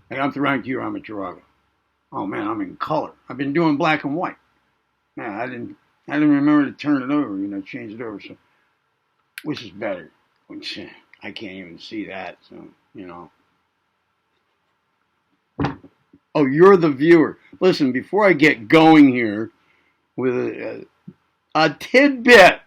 Hey, I'm Theron Ramacharaka. Oh man, I'm in color. I've been doing black and white. Man, I didn't remember to turn it over, change it over. So which is better? Which I can't even see that. So. Oh, you're the viewer. Listen, before I get going here with a tidbit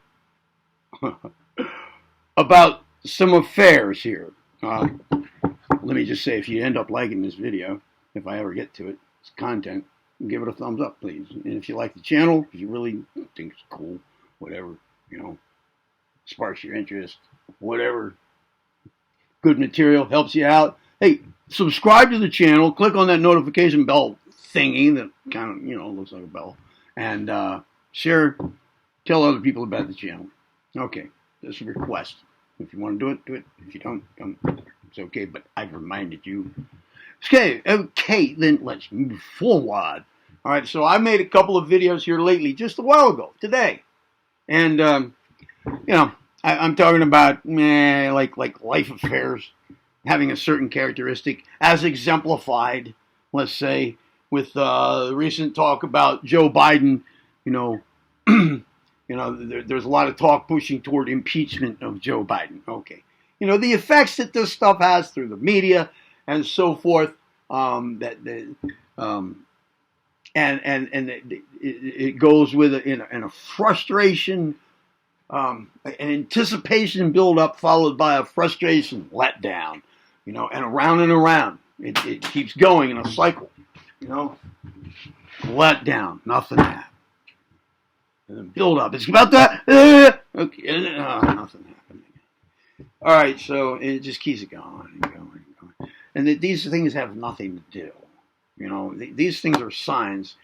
about some affairs here. Let me just say, if you end up liking this video, if I ever get to it, it's content, give it a thumbs up, please. And if you like the channel, if you really think it's cool, whatever, sparks your interest, whatever, good material, helps you out, hey, subscribe to the channel, click on that notification bell thingy that kind of, looks like a bell, and share, tell other people about the channel. Okay, that's a request. If you want to do it, do it. If you don't, it's okay, but I've reminded you. Okay, then let's move forward. All right, so I made a couple of videos here lately, just a while ago, today. And, I'm talking about, like life affairs, having a certain characteristic, as exemplified, let's say, with recent talk about Joe Biden, there's a lot of talk pushing toward impeachment of Joe Biden. Okay. The effects that this stuff has through the media and so forth, it goes with in a frustration, an anticipation buildup followed by a frustration letdown, and around and around. It keeps going in a cycle, letdown, nothing happened. And then build up. It's about that. Okay, nothing happened. All right, so it just keeps it going and going and going. And these things have nothing to do. These things are signs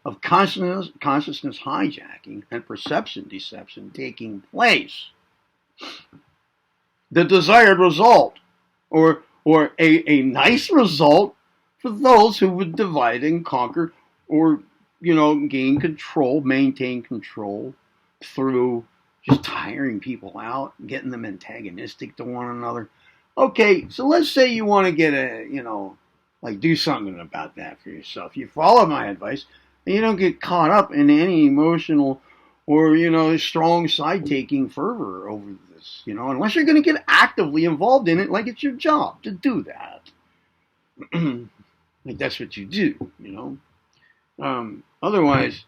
of consciousness hijacking and perception deception taking place. The desired result, or a nice result for those who would divide and conquer, or gain control, maintain control through just tiring people out, getting them antagonistic to one another. Okay, so let's say you want to get do something about that for yourself. You follow my advice, and you don't get caught up in any emotional or, strong side-taking fervor over this, unless you're going to get actively involved in it like it's your job to do that. Like that's what you do, Otherwise,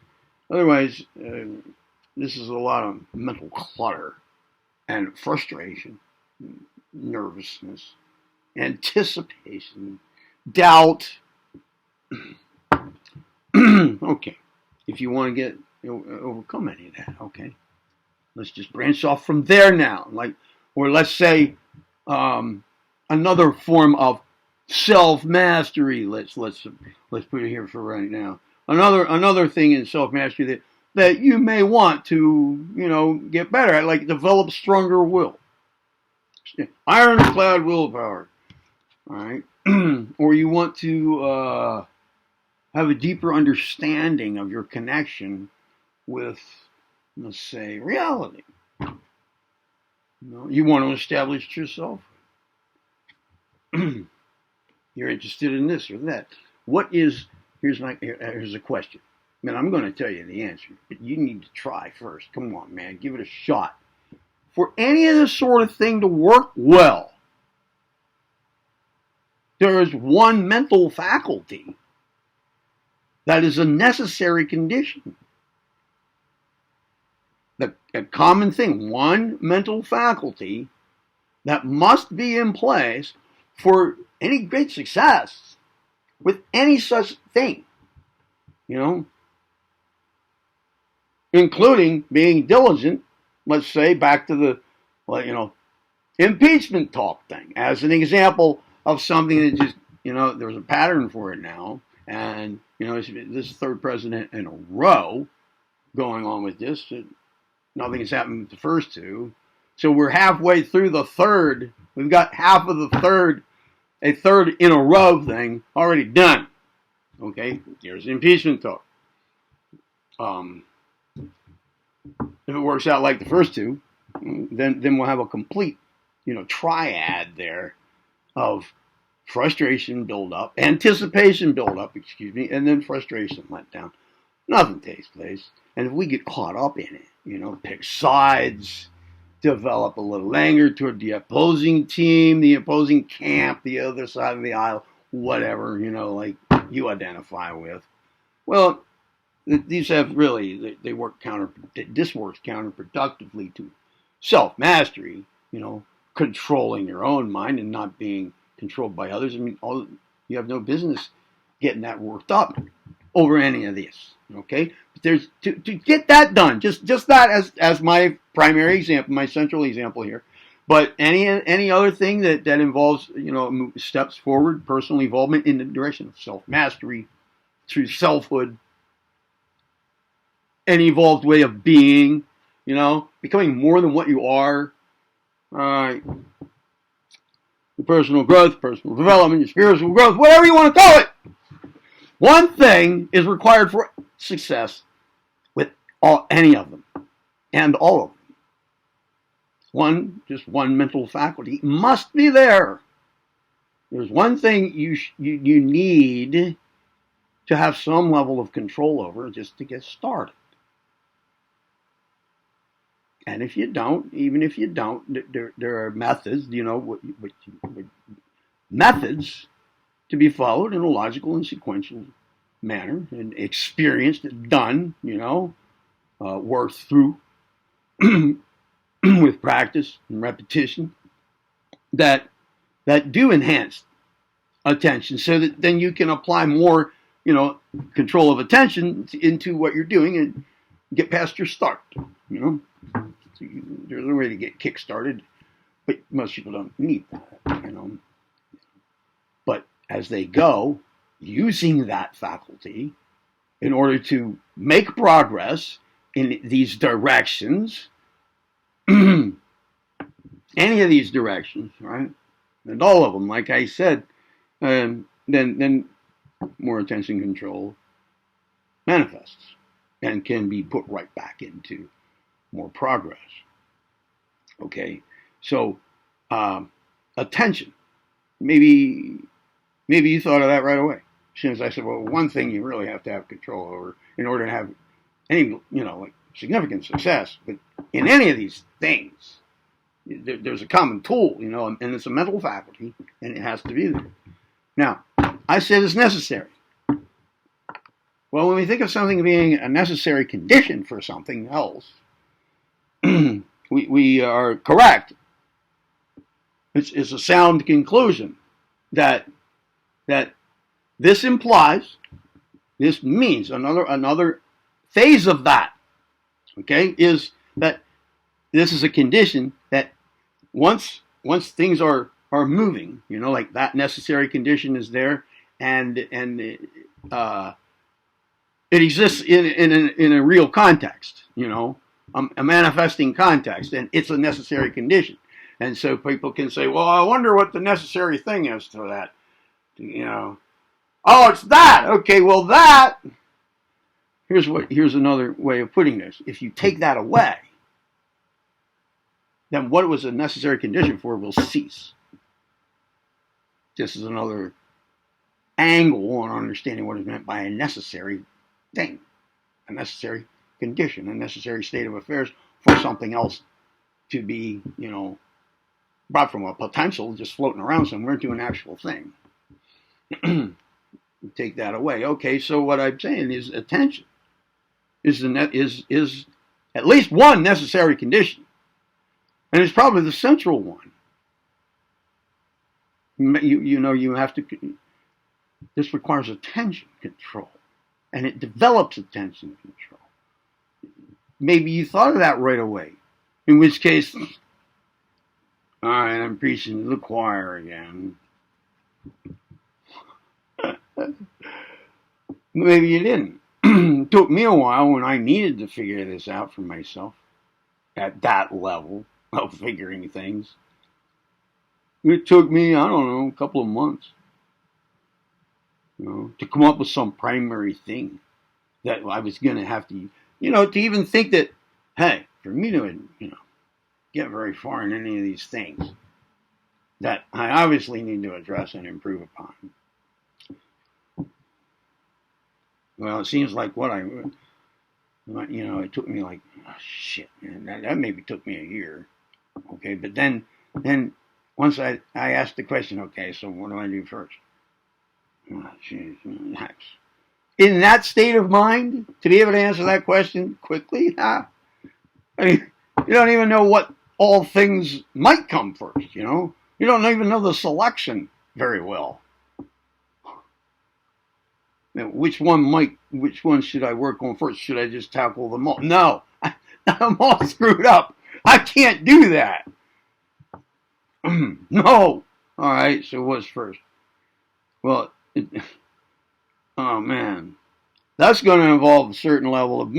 this is a lot of mental clutter and frustration, nervousness, anticipation, doubt. Okay, if you want to overcome any of that, okay, let's just branch off from there now. Or let's say another form of self-mastery. Let's put it here for right now. Another thing in self-mastery that you may want to, get better at, like develop stronger will. Ironclad willpower. All right. Or you want to have a deeper understanding of your connection with, let's say, reality. You want to establish yourself. You're interested in this or that. Here's a question. Man, I'm going to tell you the answer, but you need to try first. Come on, man, give it a shot. For any of this sort of thing to work well, there is one mental faculty that is a necessary condition. A common thing, one mental faculty that must be in place for any great success with any such thing, including being diligent. Let's say back to the, impeachment talk thing as an example of something that just, there's a pattern for it now. And, this is the third president in a row going on with this. Nothing has happened with the first two. So we're halfway through the third. We've got half of a third in a row thing already done. Okay, here's the impeachment talk. If it works out like the first two, then we'll have a complete, triad there of frustration build up, anticipation build up, excuse me, and then frustration let down. Nothing takes place. And if we get caught up in it, pick sides, develop a little anger toward the opposing team, the opposing camp, the other side of the aisle, whatever, like you identify with. Well, these have really, this works counterproductively to self-mastery, controlling your own mind and not being controlled by others. I mean, you have no business getting that worked up over any of this, okay? But there's to get that done, just that as my primary example, my central example here. But any other thing that involves, steps forward, personal evolvement in the direction of self-mastery, through selfhood, an evolved way of being, becoming more than what you are. All right. Your personal growth, personal development, your spiritual growth, whatever you want to call it. One thing is required for success with any of them, and all of them. Just one mental faculty must be there. There's one thing you need to have some level of control over just to get started. And if you don't, even if you don't, there are methods, methods to be followed in a logical and sequential manner, and experienced, done, worked through with practice and repetition that do enhance attention, so that then you can apply more, control of attention into what you're doing and get past your start, So there's a way to get kick-started, but most people don't need that, But as they go, using that faculty in order to make progress in these directions, any of these directions, right? And all of them, like I said, then more attention control manifests and can be put right back into more progress. Okay, so attention. Maybe you thought of that right away. As soon as I said, well, one thing you really have to have control over in order to have any, significant success. But in any of these things, there's a common tool, and it's a mental faculty, and it has to be there. Now, I said it's necessary. Well, when we think of something being a necessary condition for something else, we are correct. It's a sound conclusion that this implies, this means another phase of that, okay, is that this is a condition that once things are moving, like that necessary condition is there, and it exists in a real context, a manifesting context, and it's a necessary condition. And so people can say, well, I wonder what the necessary thing is to that. Oh, it's that. Okay, well, that. Here's another way of putting this. If you take that away, then what was a necessary condition for will cease. This is another angle on understanding what is meant by a necessary thing, a necessary condition, a necessary state of affairs for something else to be, brought from a potential just floating around somewhere to an actual thing. Take that away. Okay, so what I'm saying is attention is at least one necessary condition, and it's probably the central one. You have to. This requires attention control, and it develops attention control. Maybe you thought of that right away, in which case, all right, I'm preaching to the choir again. Maybe you didn't. It took me a while when I needed to figure this out for myself at that level of figuring things. It took me, I don't know, a couple of months, to come up with some primary thing that I was going to have to, to even think that, hey, for me to, get very far in any of these things, that I obviously need to address and improve upon. Well, it seems like it took me like, oh, shit, man, that maybe took me a year. Okay, but then once I asked the question, okay, so what do I do first? Oh, geez, in that state of mind, to be able to answer that question quickly, I mean, you don't even know what all things might come first, you know? You don't even know the selection very well. Which one should I work on first? Should I just tackle them all? No, I'm all screwed up. I can't do that. No. All right, so what's first? Well, oh man, that's going to involve a certain level of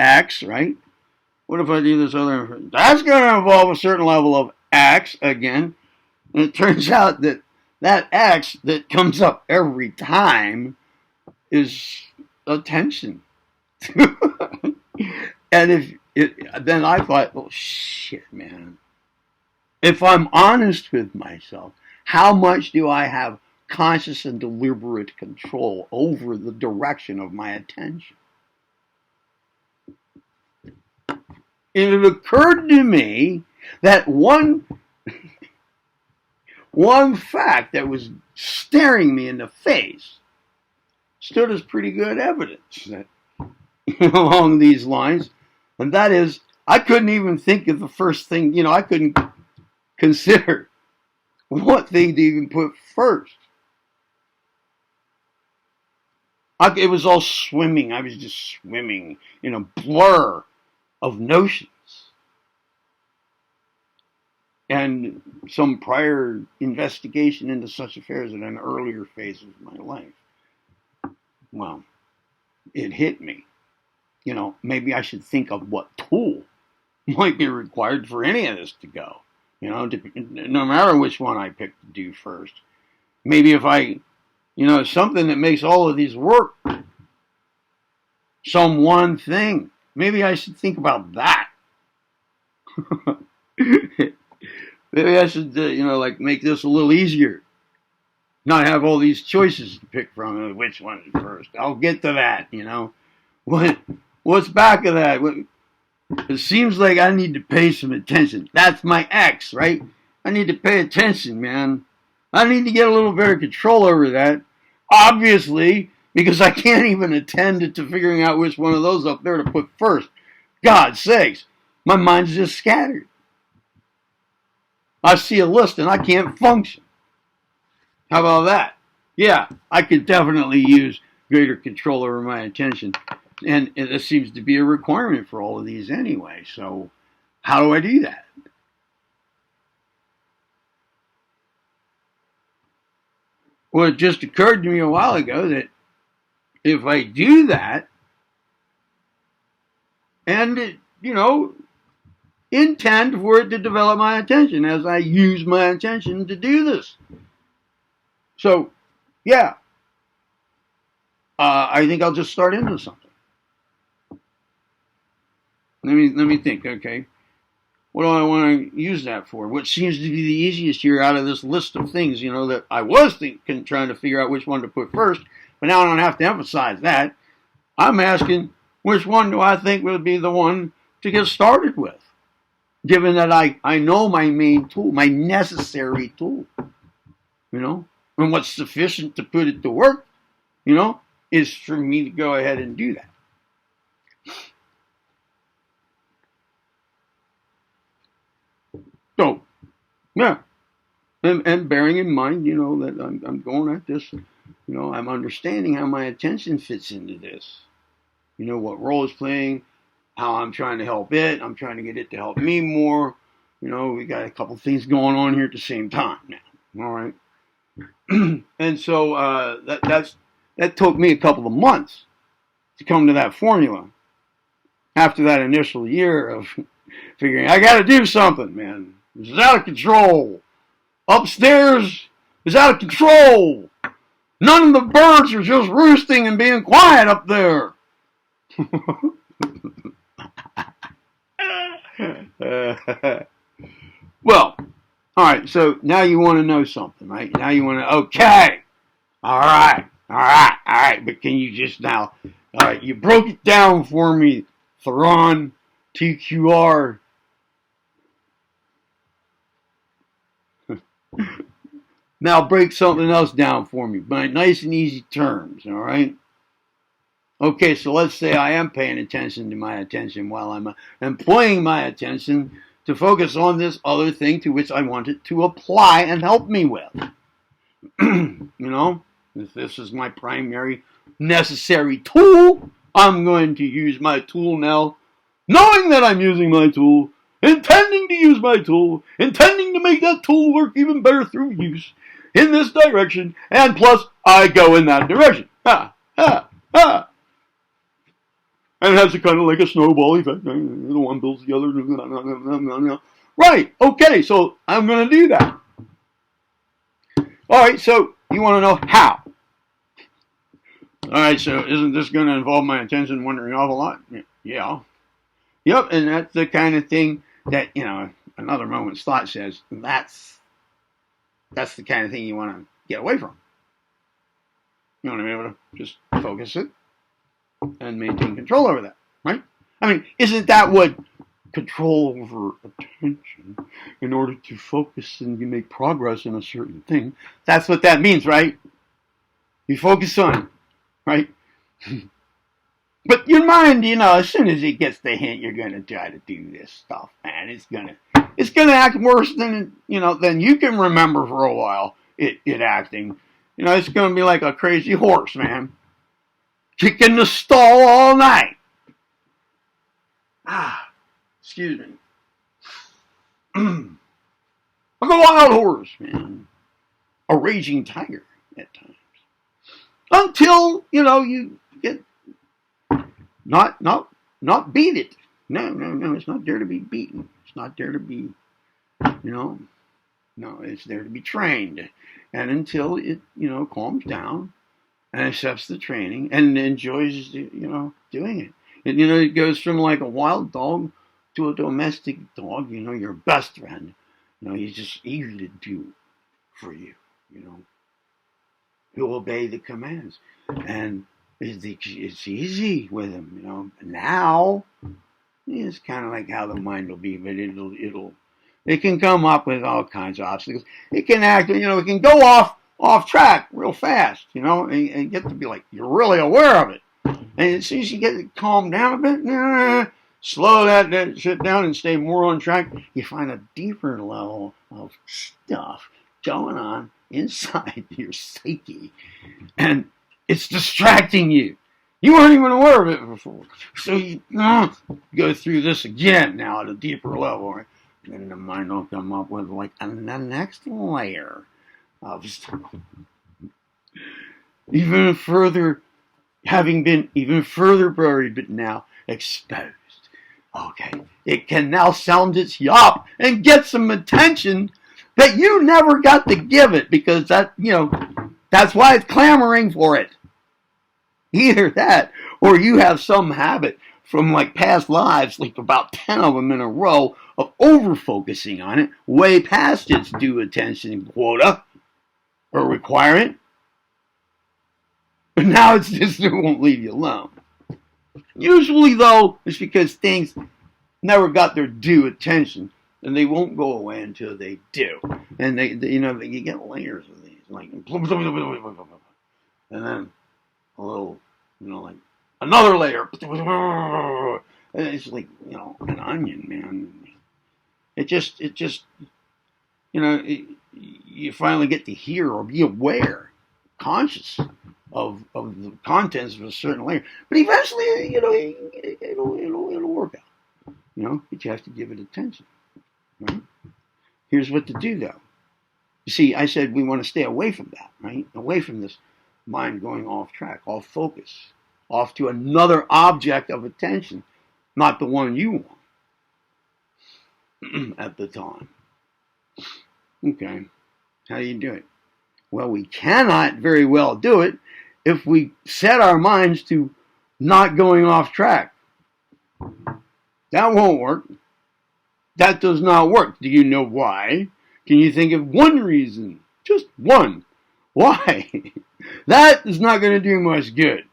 acts, right? What if I do this other? That's going to involve a certain level of acts again. And it turns out that acts that comes up every time is attention. And then I thought, oh shit, man. If I'm honest with myself, how much do I have conscious and deliberate control over the direction of my attention? And it occurred to me that one fact that was staring me in the face stood as pretty good evidence that, along these lines, and that is, I couldn't even think of the first thing, I couldn't consider what thing to even put first. It was all swimming. I was just swimming in a blur of notions. And some prior investigation into such affairs in an earlier phase of my life. Well, it hit me. Maybe I should think of what tool might be required for any of this to go. No matter which one I pick to do first. Maybe if I, something that makes all of these work, some one thing, maybe I should think about that. Maybe I should, make this a little easier. Not have all these choices to pick from. Which one is first? I'll get to that, What's back of that? It seems like I need to pay some attention. That's my X, right? I need to pay attention, man. I need to get a little better control over that. Obviously, because I can't even attend to figuring out which one of those up there to put first. God's sakes, my mind's just scattered. I see a list and I can't function. How about that? Yeah, I could definitely use greater control over my attention. And it seems to be a requirement for all of these anyway. So how do I do that? Well, it just occurred to me a while ago that if I do that and, intend for it to develop my attention as I use my attention to do this. So, yeah, I think I'll just start into something. Let me think. Okay, what do I want to use that for? What seems to be the easiest here out of this list of things, that I was trying to figure out which one to put first, but now I don't have to emphasize that. I'm asking, which one do I think would be the one to get started with, given that I know my main tool, my necessary tool, and what's sufficient to put it to work, is for me to go ahead and do that. So, yeah, and bearing in mind, that I'm going at this, I'm understanding how my attention fits into this, what role it's playing, how I'm trying to help it, I'm trying to get it to help me more, we got a couple things going on here at the same time now, all right, and so that took me a couple of months to come to that formula. After that initial year of figuring, I got to do something, man. This is out of control. Upstairs is out of control. None of the birds are just roosting and being quiet up there. Well, All right, so now you want to know something, right? Now you want to, okay, all right. But can you just now, all right, you broke it down for me, Theron, TQR. Now break something else down for me, by nice and easy terms, all right? Okay, so let's say I am paying attention to my attention while I'm employing my attention to focus on this other thing to which I want it to apply and help me with. You know, if this is my primary necessary tool, I'm going to use my tool now, knowing that I'm using my tool, intending to use my tool, intending to make that tool work even better through use in this direction, and plus I go in that direction. Ha, ha, ha. And it has a kind of like a snowball effect. The one builds the other. Right, okay, so I'm going to do that. All right, so you want to know how. All right, so isn't this going to involve my attention wandering off a lot? Yeah. Yep, and that's the kind of thing that, you know, another moment's thought says, that's the kind of thing you want to get away from. You want to be able to just focus it and maintain control over that, right? I mean, isn't that what control over attention in order to focus and you make progress in a certain thing? That's what that means, right? You focus on it, right? But your mind, you know, as soon as it gets the hint, you're going to try to do this stuff, man. It's gonna act worse than, you know, than you can remember for a while. It acting, you know, it's going to be like a crazy horse, man, kicking the stall all night. Excuse me. Like a wild horse, man. A raging tiger at times. Until, you know, you get not beat it. No, it's not there to be beaten. It's not there to be, you know, no, it's there to be trained. And until it, you know, calms down and accepts the training and enjoys, you know, doing it. And, you know, it goes from like a wild dog to a domestic dog, you know, your best friend. You know, he's just eager to do for you, you know. He'll obey the commands. And it's easy with him, you know. Now, it's kind of like how the mind will be, but it can come up with all kinds of obstacles. It can act, you know, it can go off track real fast, you know, and get to be like, you're really aware of it. And as soon as you get it calmed down a bit, slow that shit down and stay more on track, you find a deeper level of stuff going on inside your psyche. And it's distracting you. You weren't even aware of it before. So you go through this again now at a deeper level. Right? And then the mind will come up with like the next layer of stuff. Even further, having been even further buried, but now exposed. Okay, it can now sound its yop and get some attention that you never got to give it, because that, you know, that's why it's clamoring for it. Either that, or you have some habit from like past lives, like about 10 of them in a row, of over-focusing on it, way past its due attention quota or requirement. But now it's just, it won't leave you alone. Usually, though, it's because things never got their due attention, and they won't go away until they do. And they you know, you get layers of these, like, and then a little, you know, like another layer. And it's like, you know, an onion, man. It just, you know, you finally get to hear or be aware, conscious of the contents of a certain layer. But eventually, you know, it'll work out. You know, but you have to give it attention. Right? Here's what to do, though. You see, I said we want to stay away from that, right? Away from this mind going off track, off focus, off to another object of attention, not the one you want at the time. Okay, how do you do it? Well, we cannot very well do it if we set our minds to not going off track. That won't work. That does not work. Do you know why? Can you think of one reason? Just one. Why? That is not going to do much good.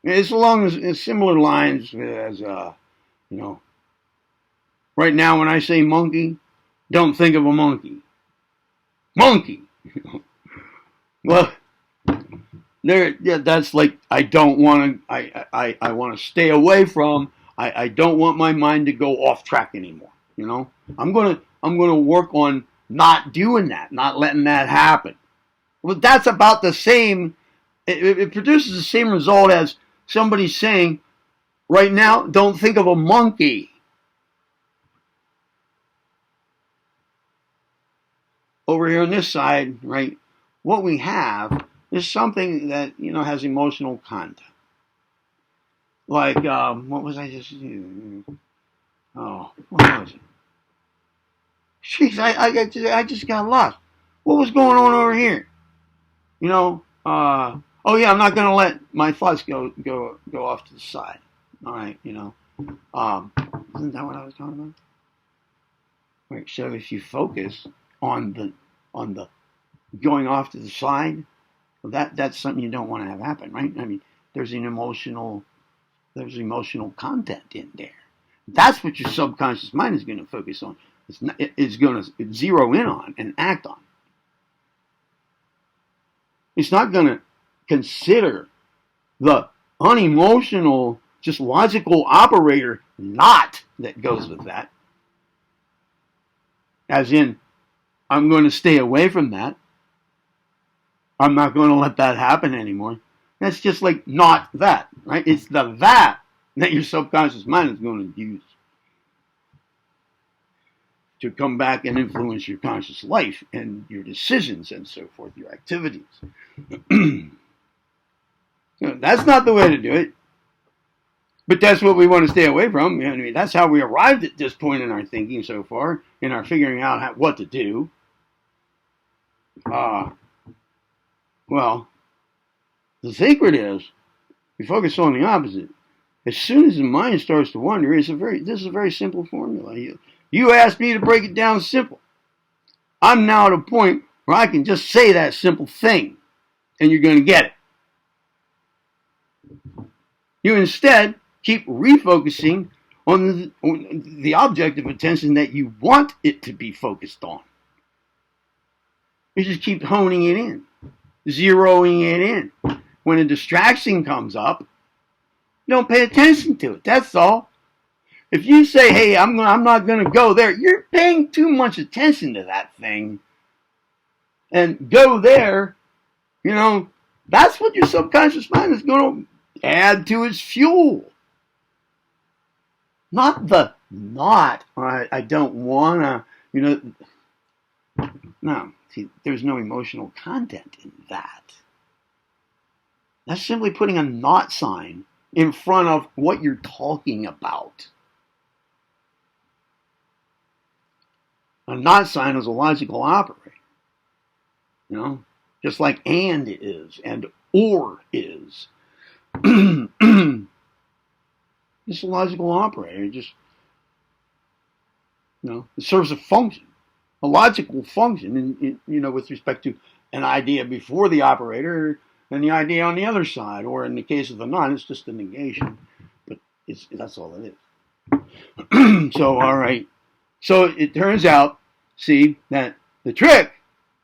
It's along similar lines as, right now when I say monkey, don't think of a monkey. Monkey! Well, that's like I don't want to. I want to stay away from. I don't want my mind to go off track anymore. I'm gonna work on not doing that, not letting that happen. Well, that's about the same. It produces the same result as somebody saying, right now, don't think of a monkey. Over here on this side, right, what we have is something that, has emotional content. Like, what was I just doing? Oh, what was it? Jeez, I just got lost. What was going on over here? Oh yeah, I'm not going to let my thoughts go off to the side. All right, isn't that what I was talking about? Right. So if you focus on the going off to the side, that's something you don't want to have happen, right? I mean, there's emotional content in there. That's what your subconscious mind is going to focus on. It's going to zero in on and act on. It's not going to consider the unemotional, just logical operator not that goes with that. As in, I'm going to stay away from that. I'm not going to let that happen anymore. That's just like not that, right? It's the that your subconscious mind is going to use to come back and influence your conscious life and your decisions and so forth, your activities. That's not the way to do it. But that's what we want to stay away from. I mean, that's how we arrived at this point in our thinking so far, in our figuring out what to do. Well, the secret is we focus on the opposite. As soon as the mind starts to wander, this is a very simple formula. You asked me to break it down simple. I'm now at a point where I can just say that simple thing, and you're going to get it. You instead keep refocusing on the object of attention that you want it to be focused on. You just keep honing it in, zeroing it in. When a distraction comes up, don't pay attention to it. That's all. If you say, hey, I'm not going to go there, you're paying too much attention to that thing. And go there, that's what your subconscious mind is going to add to its fuel. I don't want to, no. See, there's no emotional content in that. That's simply putting a not sign in front of what you're talking about. A not sign is a logical operator. Just like and is and or is. It's a logical operator. It serves a function, a logical function, with respect to an idea before the operator and the idea on the other side. Or in the case of the non, it's just a negation. But that's all it is. So, all right. So it turns out, see, that the trick,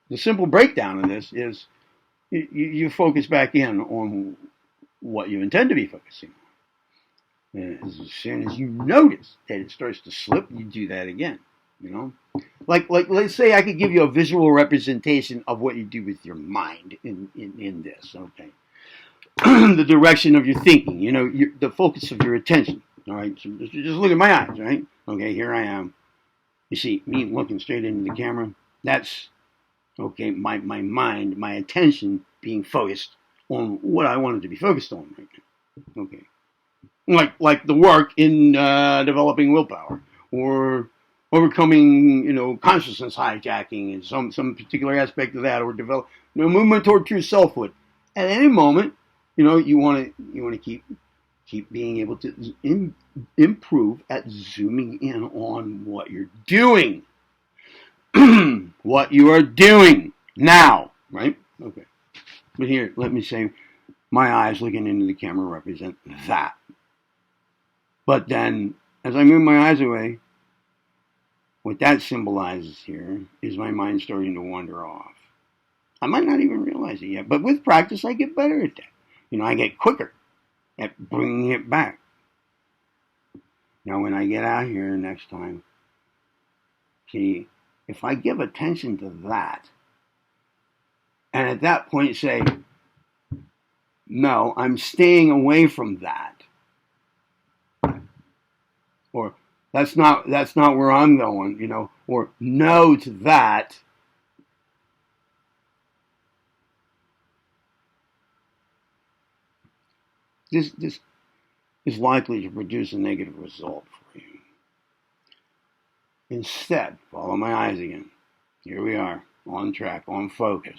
the simple breakdown of this is you focus back in on what you intend to be focusing on. And as soon as you notice that it starts to slip, you do that again. Like let's say I could give you a visual representation of what you do with your mind in this. Okay, the direction of your thinking. The focus of your attention. All right, so just look at my eyes. Right. Okay, here I am. You see me looking straight into the camera. That's okay. My mind, my attention being focused on what I wanted to be focused on right now. Okay. Like the work in developing willpower or overcoming, consciousness hijacking and some particular aspect of that, or develop movement toward true selfhood. At any moment, you want to keep being able to improve at zooming in on what you're doing. what you are doing now, right? Okay. But here, let me say, my eyes looking into the camera represent that. But then, as I move my eyes away, what that symbolizes here is my mind starting to wander off. I might not even realize it yet, but with practice, I get better at that. I get quicker at bringing it back. Now, when I get out here next time, see, if I give attention to that, and at that point say, no, I'm staying away from that, or that's not where I'm going, or no to that, this is likely to produce a negative result for you. Instead, follow my eyes again. Here we are, on track, on focus.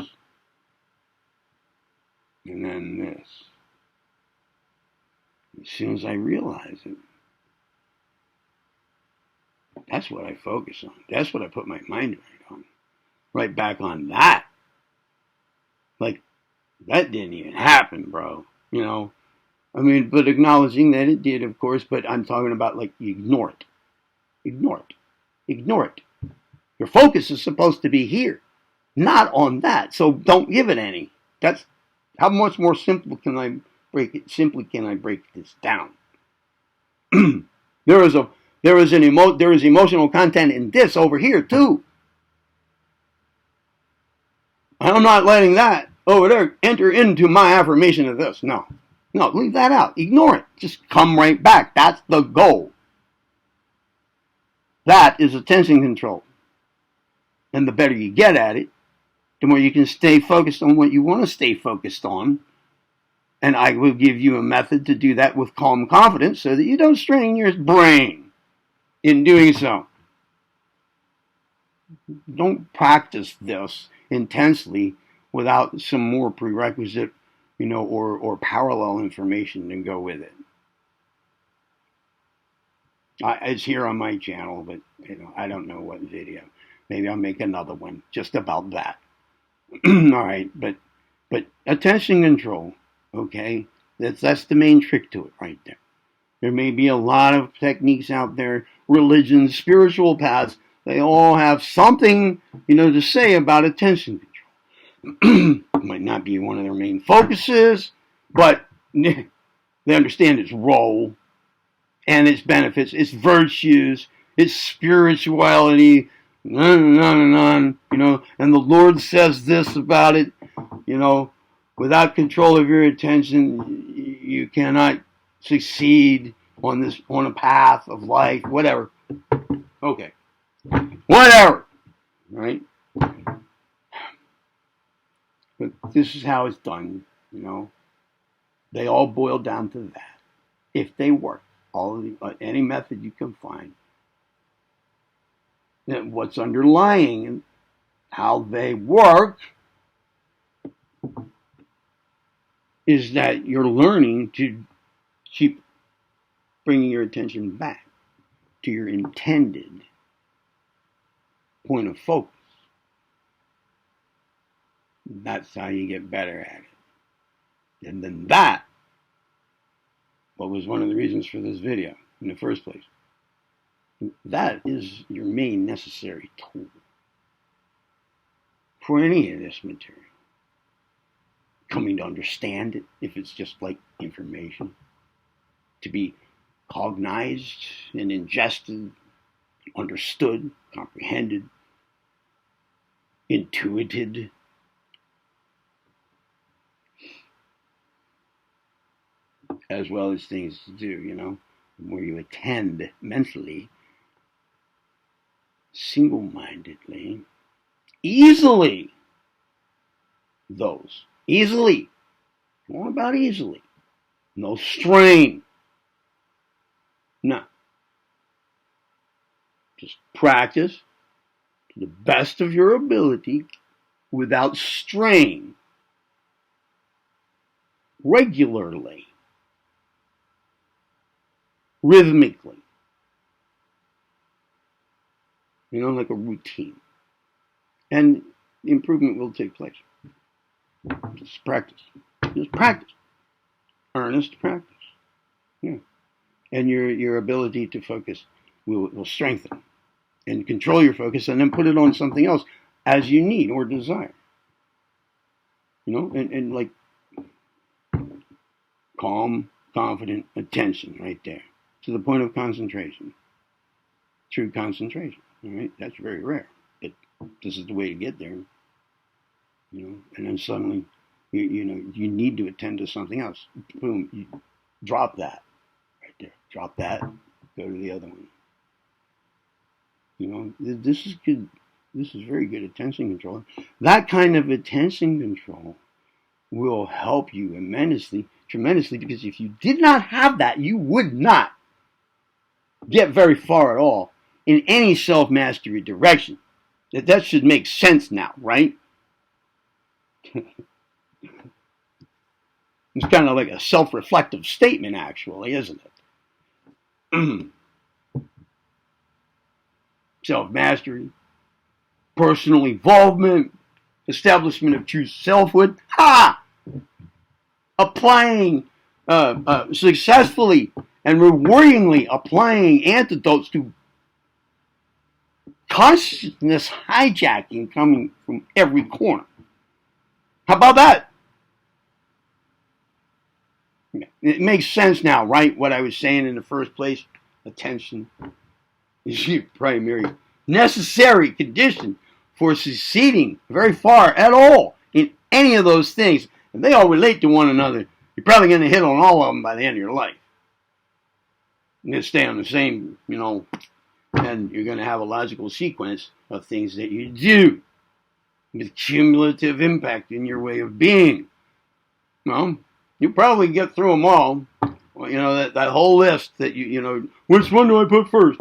And then this. As soon as I realize it, that's what I focus on. That's what I put my mind right on. Right back on that. Like, that didn't even happen, bro. But acknowledging that it did, of course, but I'm talking about, like, you ignore it. Ignore it. Ignore it. Your focus is supposed to be here, not on that. So don't give it any. That's how much more simple can I break it? Simply can I break this down? There is emotional content in this over here too. I'm not letting that over there enter into my affirmation of this. No, leave that out. Ignore it. Just come right back. That's the goal. That is attention control. And the better you get at it, the more you can stay focused on what you want to stay focused on. And I will give you a method to do that with calm confidence so that you don't strain your brain in doing so. Don't practice this intensely without some more prerequisite, or parallel information to go with it. It's here on my channel, but I don't know what video. Maybe I'll make another one just about that. All right, but attention control, okay? That's the main trick to it right there. There may be a lot of techniques out there, religions, spiritual paths. They all have something, to say about attention control. It might not be one of their main focuses, but they understand its role and its benefits, its virtues, its spirituality, and the Lord says this about it, without control of your attention, you cannot succeed on a path of life, whatever. Okay. Whatever. Right? But this is how it's done, They all boil down to that. If they work, any method you can find, then what's underlying and how they work is that you're learning to keep bringing your attention back to your intended point of focus. That's how you get better at it. And then that, what was one of the reasons for this video in the first place, that is your main necessary tool for any of this material. Coming to understand it, if it's just like information, to be cognized and ingested, understood, comprehended, intuited. As well as things to do, where you attend mentally, single-mindedly, easily, those. Easily. All about easily. No strain. No. Just practice to the best of your ability without strain. Regularly. Rhythmically. Like a routine. and the improvement will take place. Just practice. Just practice. Earnest practice. Yeah. And your ability to focus will strengthen. And control your focus, and then put it on something else as you need or desire. You know, and like calm, confident attention right there. To the point of concentration. True concentration. All right? That's very rare. But this is the way to get there. You know, and then suddenly you need to attend to something else. Boom, you drop that right there. Drop that, go to the other one. You know, this is good. This is very good attention control. That kind of attention control will help you tremendously, because if you did not have that, you would not get very far at all in any self-mastery direction. That should make sense now, right? It's kind of like a self-reflective statement, actually, isn't it? Self-mastery, personal evolvement, establishment of true selfhood. Ha! Applying successfully and rewardingly applying antidotes to consciousness hijacking coming from every corner. How about that? It makes sense now, right? What I was saying in the first place. Attention is your primary necessary condition for succeeding very far at all in any of those things. And they all relate to one another. You're probably going to hit on all of them by the end of your life. You're going to stay on the same, and you're going to have a logical sequence of things that you do with cumulative impact in your way of being. Well, you probably get through them all. Well, that whole list that which one do I put first?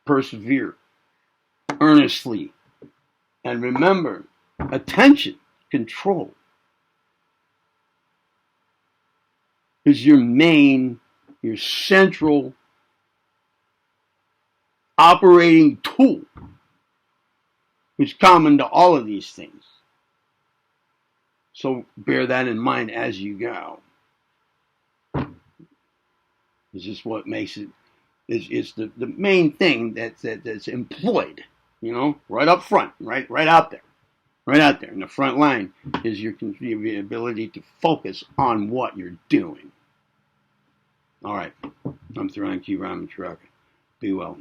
Persevere earnestly. And remember, attention, control is your central operating tool. It's common to all of these things. So bear that in mind as you go. This is what makes it. It's the main thing that's employed. Right up front, right out there. Right out there in the front line is your ability to focus on what you're doing. All right. I'm Theron Ramacharaka. Be well.